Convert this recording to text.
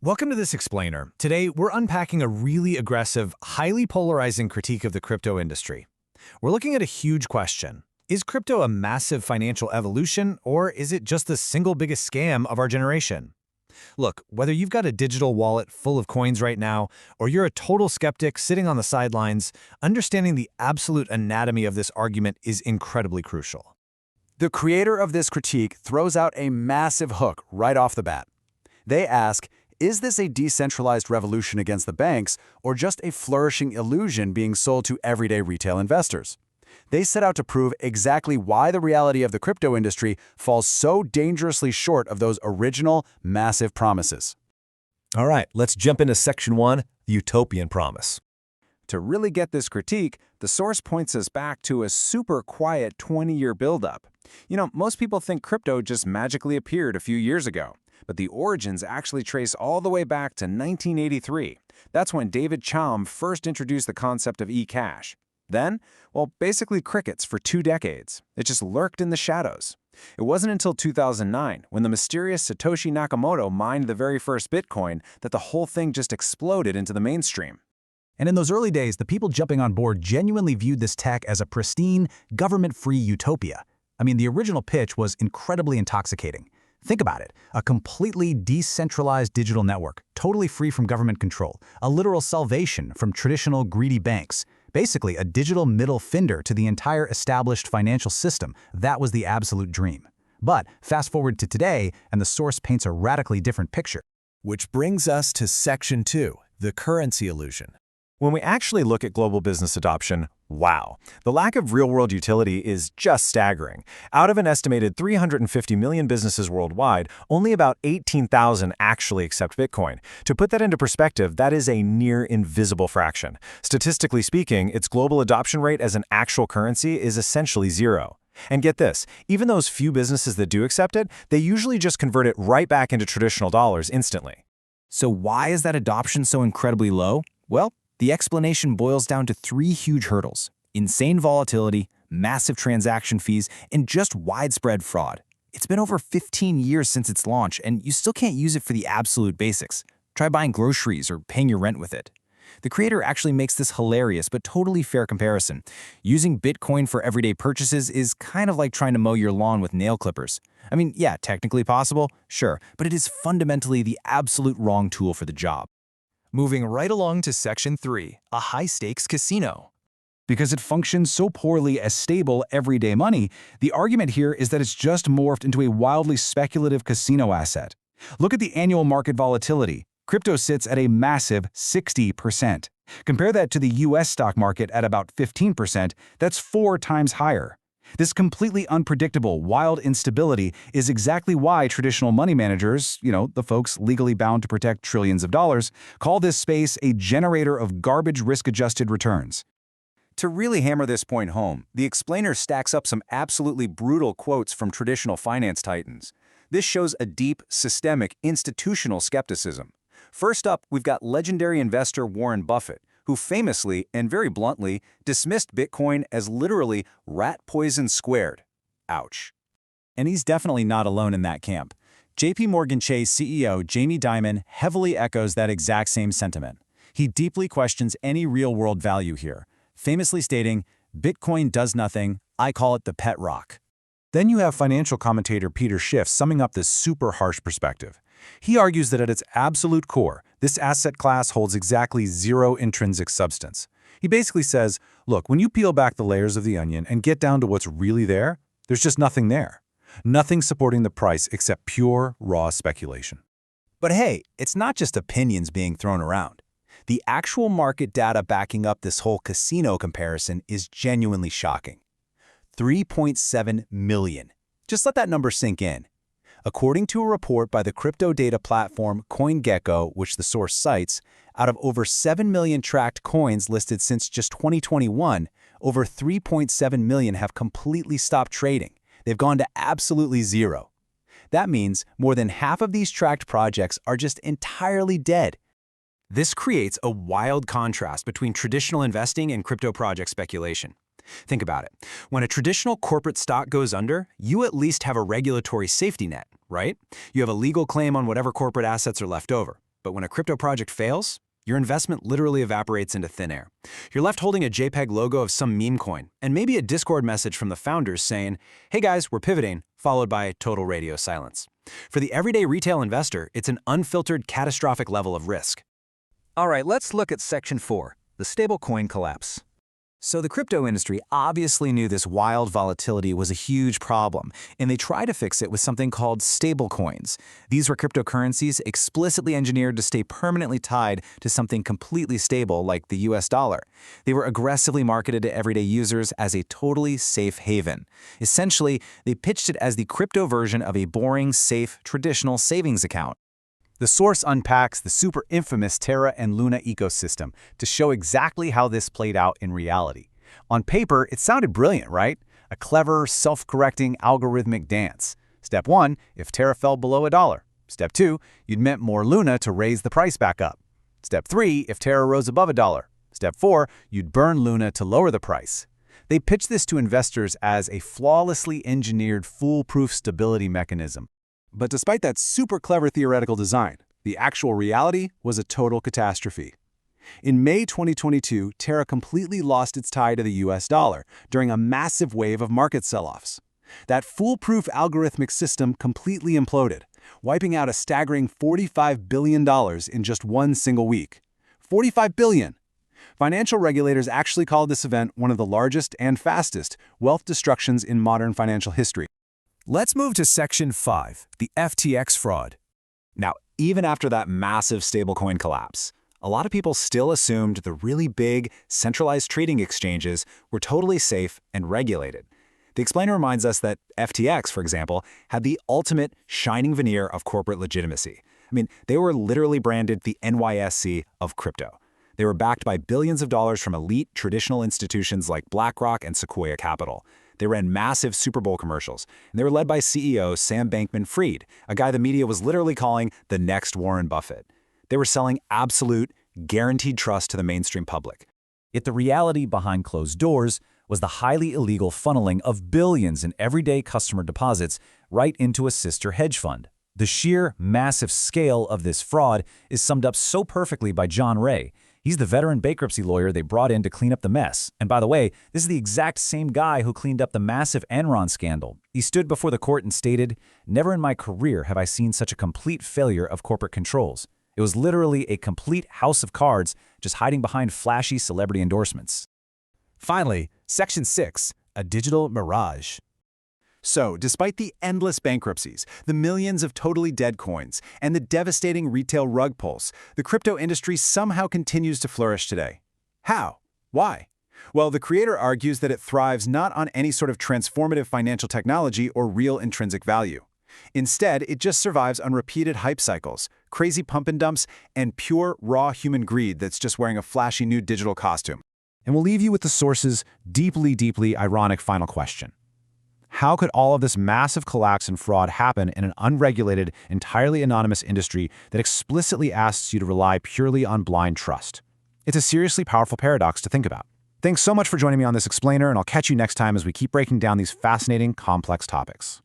Welcome to This Explainer. Today, we're unpacking a really aggressive, highly polarizing critique of the crypto industry. We're looking at a huge question. Is crypto a massive financial evolution, or is it just the single biggest scam of our generation? Look, whether you've got a digital wallet full of coins right now, or you're a total skeptic sitting on the sidelines, understanding the absolute anatomy of this argument is incredibly crucial. The creator of this critique throws out a massive hook right off the bat. They ask, is this a decentralized revolution against the banks, or just a flourishing illusion being sold to everyday retail investors? They set out to prove exactly why the reality of the crypto industry falls so dangerously short of those original, massive promises. All right, let's jump into Section 1, the Utopian Promise. To really get this critique, the source points us back to a super quiet 20-year buildup. Most people think crypto just magically appeared a few years ago, but the origins actually trace all the way back to 1983. That's when David Chaum first introduced the concept of eCash. Then, basically crickets for 2 decades. It just lurked in the shadows. It wasn't until 2009, when the mysterious Satoshi Nakamoto mined the very first Bitcoin, that the whole thing just exploded into the mainstream. And in those early days, the people jumping on board genuinely viewed this tech as a pristine, government-free utopia. The original pitch was incredibly intoxicating. Think about it, a completely decentralized digital network, totally free from government control, a literal salvation from traditional greedy banks. Basically, a digital middle finger to the entire established financial system. That was the absolute dream. But fast forward to today, and the source paints a radically different picture. Which brings us to Section 2, the currency illusion. When we actually look at global business adoption, wow, the lack of real-world utility is just staggering. Out of an estimated 350 million businesses worldwide, only about 18,000 actually accept Bitcoin. To put that into perspective, that is a near invisible fraction. Statistically speaking, its global adoption rate as an actual currency is essentially zero. And get this, even those few businesses that do accept it, they usually just convert it right back into traditional dollars instantly. So why is that adoption so incredibly low? Well, the explanation boils down to 3 huge hurdles: insane volatility, massive transaction fees, and just widespread fraud. It's been over 15 years since its launch, and you still can't use it for the absolute basics. Try buying groceries or paying your rent with it. The creator actually makes this hilarious but totally fair comparison. Using Bitcoin for everyday purchases is kind of like trying to mow your lawn with nail clippers. Yeah, technically possible, sure, but it is fundamentally the absolute wrong tool for the job. Moving right along to Section 3, a high-stakes casino. Because it functions so poorly as stable, everyday money, the argument here is that it's just morphed into a wildly speculative casino asset. Look at the annual market volatility. Crypto sits at a massive 60%. Compare that to the US stock market at about 15%, that's 4 times higher. This completely unpredictable, wild instability is exactly why traditional money managers, the folks legally bound to protect trillions of dollars, call this space a generator of garbage risk-adjusted returns. To really hammer this point home, the explainer stacks up some absolutely brutal quotes from traditional finance titans. This shows a deep, systemic, institutional skepticism. First up, we've got legendary investor Warren Buffett, who famously and very bluntly dismissed Bitcoin as literally rat poison squared. Ouch. And he's definitely not alone in that camp. JP Morgan Chase CEO Jamie Dimon heavily echoes that exact same sentiment. He deeply questions any real-world value here, famously stating, "Bitcoin does nothing, I call it the pet rock." Then you have financial commentator Peter Schiff summing up this super harsh perspective. He argues that at its absolute core, this asset class holds exactly zero intrinsic substance. He basically says, look, when you peel back the layers of the onion and get down to what's really there, there's just nothing there. Nothing supporting the price except pure, raw speculation. But hey, it's not just opinions being thrown around. The actual market data backing up this whole casino comparison is genuinely shocking. 3.7 million. Just let that number sink in. According to a report by the crypto data platform CoinGecko, which the source cites, out of over 7 million tracked coins listed since just 2021, over 3.7 million have completely stopped trading. They've gone to absolutely zero. That means more than half of these tracked projects are just entirely dead. This creates a wild contrast between traditional investing and crypto project speculation. Think about it. When a traditional corporate stock goes under, you at least have a regulatory safety net, right? You have a legal claim on whatever corporate assets are left over. But when a crypto project fails, your investment literally evaporates into thin air. You're left holding a JPEG logo of some meme coin, and maybe a Discord message from the founders saying, "Hey guys, we're pivoting," followed by total radio silence. For the everyday retail investor, it's an unfiltered, catastrophic level of risk. All right, let's look at Section 4, the stablecoin collapse. So the crypto industry obviously knew this wild volatility was a huge problem, and they tried to fix it with something called stablecoins. These were cryptocurrencies explicitly engineered to stay permanently tied to something completely stable like the US dollar. They were aggressively marketed to everyday users as a totally safe haven. Essentially, they pitched it as the crypto version of a boring, safe, traditional savings account. The source unpacks the super infamous Terra and Luna ecosystem to show exactly how this played out in reality. On paper, it sounded brilliant, right? A clever, self-correcting algorithmic dance. Step 1, if Terra fell below $1. Step 2, you'd mint more Luna to raise the price back up. Step 3, if Terra rose above $1. Step 4, you'd burn Luna to lower the price. They pitched this to investors as a flawlessly engineered, foolproof stability mechanism. But despite that super clever theoretical design, the actual reality was a total catastrophe. In May 2022, Terra completely lost its tie to the US dollar during a massive wave of market sell-offs. That foolproof algorithmic system completely imploded, wiping out a staggering $45 billion in just one single week. $45 billion! Financial regulators actually called this event one of the largest and fastest wealth destructions in modern financial history. Let's move to Section 5, the FTX fraud. Now, even after that massive stablecoin collapse, a lot of people still assumed the really big, centralized trading exchanges were totally safe and regulated. The explainer reminds us that FTX, for example, had the ultimate shining veneer of corporate legitimacy. I mean, they were literally branded the NYSE of crypto. They were backed by billions of dollars from elite traditional institutions like BlackRock and Sequoia Capital. They ran massive Super Bowl commercials, and they were led by CEO Sam Bankman-Fried, a guy the media was literally calling the next Warren Buffett. They were selling absolute, guaranteed trust to the mainstream public. Yet the reality behind closed doors was the highly illegal funneling of billions in everyday customer deposits right into a sister hedge fund. The sheer, massive scale of this fraud is summed up so perfectly by John Ray. He's the veteran bankruptcy lawyer they brought in to clean up the mess. And by the way, this is the exact same guy who cleaned up the massive Enron scandal. He stood before the court and stated, "Never in my career have I seen such a complete failure of corporate controls. It was literally a complete house of cards just hiding behind flashy celebrity endorsements." Finally, Section 6, a digital mirage. So, despite the endless bankruptcies, the millions of totally dead coins, and the devastating retail rug pulls, the crypto industry somehow continues to flourish today. How? Why? Well, the creator argues that it thrives not on any sort of transformative financial technology or real intrinsic value. Instead, it just survives on repeated hype cycles, crazy pump and dumps, and pure, raw human greed that's just wearing a flashy new digital costume. And we'll leave you with the source's deeply, deeply ironic final question. How could all of this massive collapse and fraud happen in an unregulated, entirely anonymous industry that explicitly asks you to rely purely on blind trust? It's a seriously powerful paradox to think about. Thanks so much for joining me on this explainer, and I'll catch you next time as we keep breaking down these fascinating, complex topics.